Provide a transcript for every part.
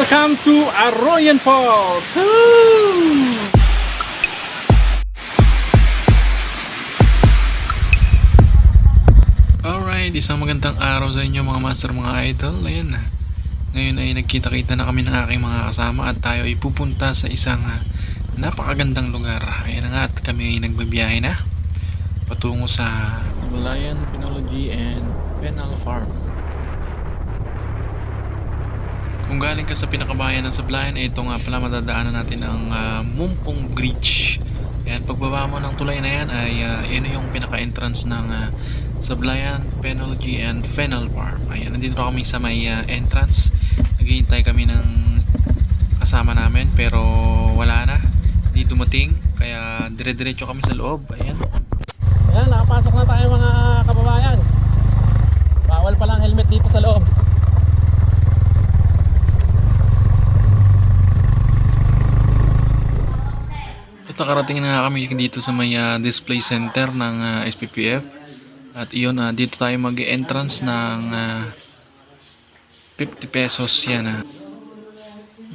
Welcome to Arroyan Falls! Woo! Alright, isang magandang araw sa inyo mga master, mga idol. Ayan na. Ngayon ay nagkita-kita na kami ng aking mga kasama at tayo ay pupunta sa isang napakagandang lugar. Ayan na nga at kami ay nagbabiyahe na patungo sa Sablayan Penology and Penal Farm. Kung galing ka sa pinakabayan ng Sablayan, ito nga pala madadaanan natin ang Mumpong Bridge. Ayan, pagbaba mo ng tulay na yan ay yan yung pinaka-entrance ng Sablayan Penology and Penal Farm. Ayan, nandito kami sa may entrance. Naghihintay kami ng kasama namin pero wala na, hindi dumating, kaya dire-diretso kami sa loob. Ayan, ayan, nakapasok na tayo mga kababayan. Bawal palang helmet dito sa loob. Nakarating na kami dito sa may display center ng SPPF at iyon, dito tayo mag-entrance ng 50 pesos yan.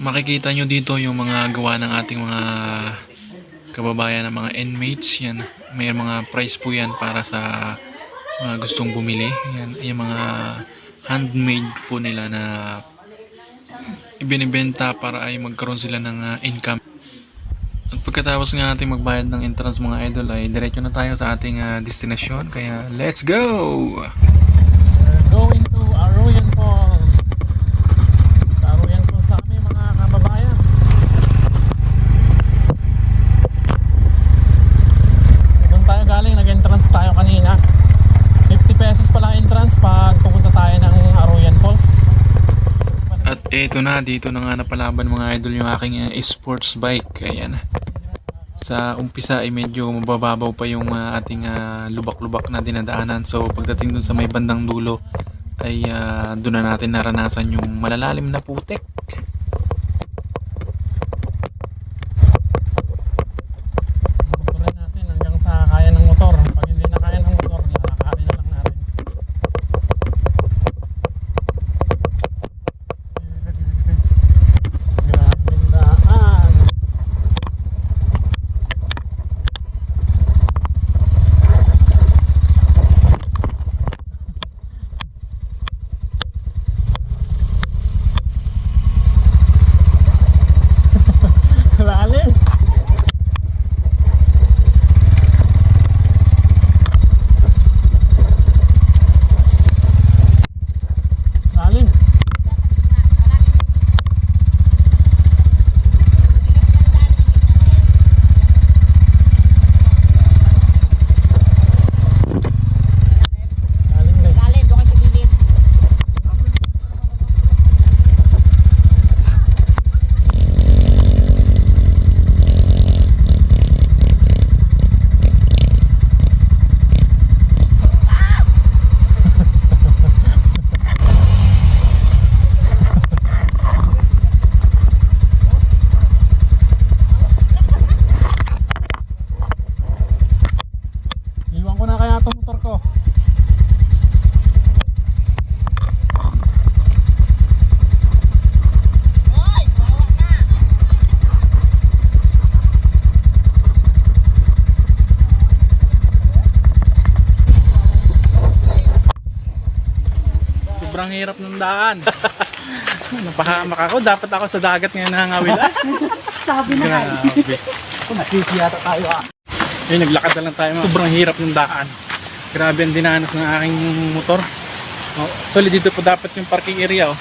Makikita nyo dito yung mga gawa ng ating mga kababayan, ng mga inmates yan. May mga price po yan para sa mga gustong bumili yan. Yung mga handmade po nila na ibinibenta para ay magkaroon sila ng income. At pagkatapos nga natin magbayad ng entrance mga idol ay diretso na tayo sa ating destinasyon, kaya let's go! We're going to Arroyan Falls. Sa Arroyan Falls na kami mga kababayan. Doon tayo galing, nag-entrance tayo kanina. 50 pesos pala entrance pag pupunta tayo ng Arroyan Falls. At eto na, dito na nga napalaban mga idol yung aking sports bike. Ayan. Sa umpisa ay medyo mabababaw pa yung ating lubak-lubak na dinadaanan. So pagdating dun sa may bandang dulo ay doon na natin naranasan yung malalalim na putik. Motorin natin hanggang sa kaya ng motor. Pag hindi na kaya ng motor, lalakarin na lang natin. Grabing daan. Lalim. Lalim. Lalim din. Lalim, doon kayo sa gilid. Iwan ko na kaya itong motor ko. Hoy, bawa na. Sobrang hirap ng daan. Napahamak ako. Dapat ako sa dagat ngayon nangangawil. Sabi na kayo. Grabe. Masisi yata tayo Eh, naglakad na lang tayo. Sobrang hirap ng daan. Grabe ang dinanas ng aking motor. Oh, actually dito po dapat yung parking area. Oh.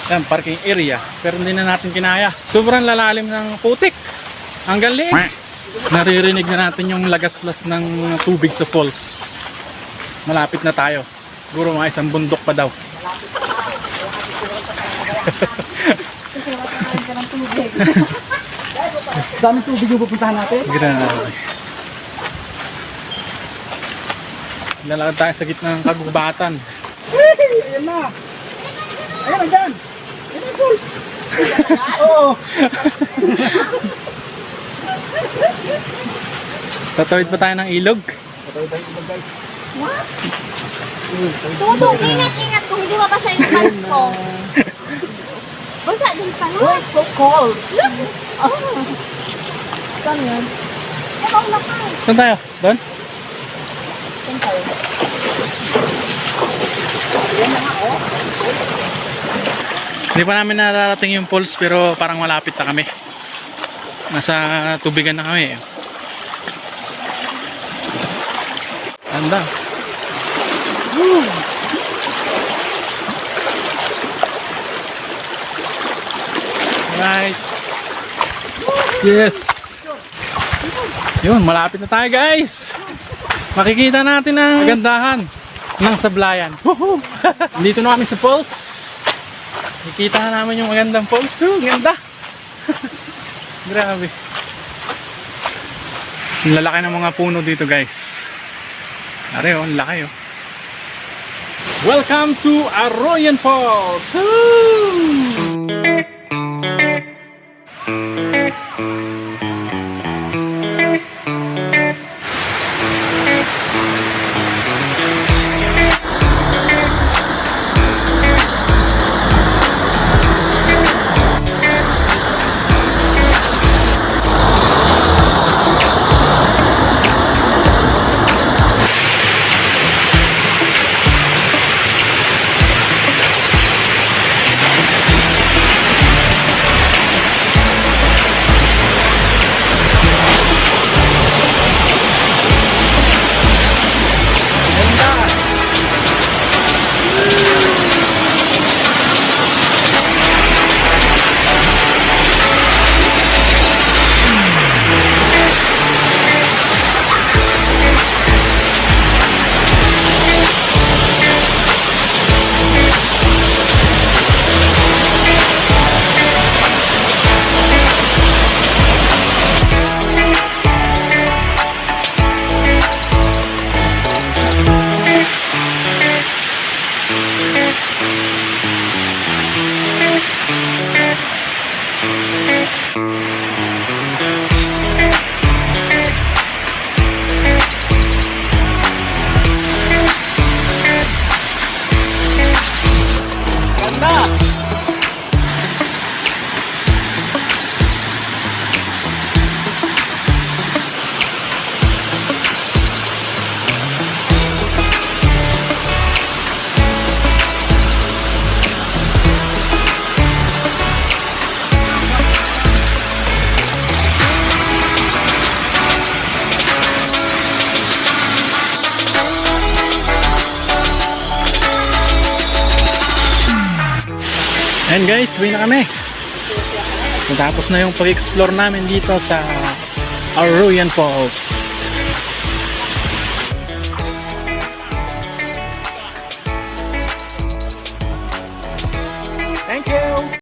Yan, parking area. Pero hindi na natin kinaya. Sobrang lalalim ng putik. Hanggang liig. Naririnig na natin yung lagaslas ng tubig sa falls. Malapit na tayo. Siguro mga isang bundok pa daw. Daming tubig yung pupuntahan natin. Grabe. Lalakad tayo sa gitna ng kagubatan. Ayan na. Ayan, andyan. Ayan ang pulse. Oo. Tatawid pa tayo ng ilog. Patawid tayo ilog, guys. What? Tutong, ingat-ingat kung hindi mabasa yung pants ko. Basa din pala. Oh, it's so cold. Saan yan? Ewan na ka. Saan tayo? Doon? Saan tayo? Hindi pa namin nararating yung falls pero parang malapit na kami. Nasa tubigan na kami. Ganda. Woo! Right. Yes. Yun, malapit na tayo guys. Makikita natin ang kagandahan ng Sablayan. Woohoo! Dito na kami sa falls. Nakikita na namin yung magandang falls. Ganda. Grabe. Ang lalaki ng mga puno dito guys. Are oh, ang laki oh. Welcome to Arroyan Falls. Woo! And guys, uwi na kami. Natapos na yung pag-explore namin dito sa Arroyan Falls. Thank you!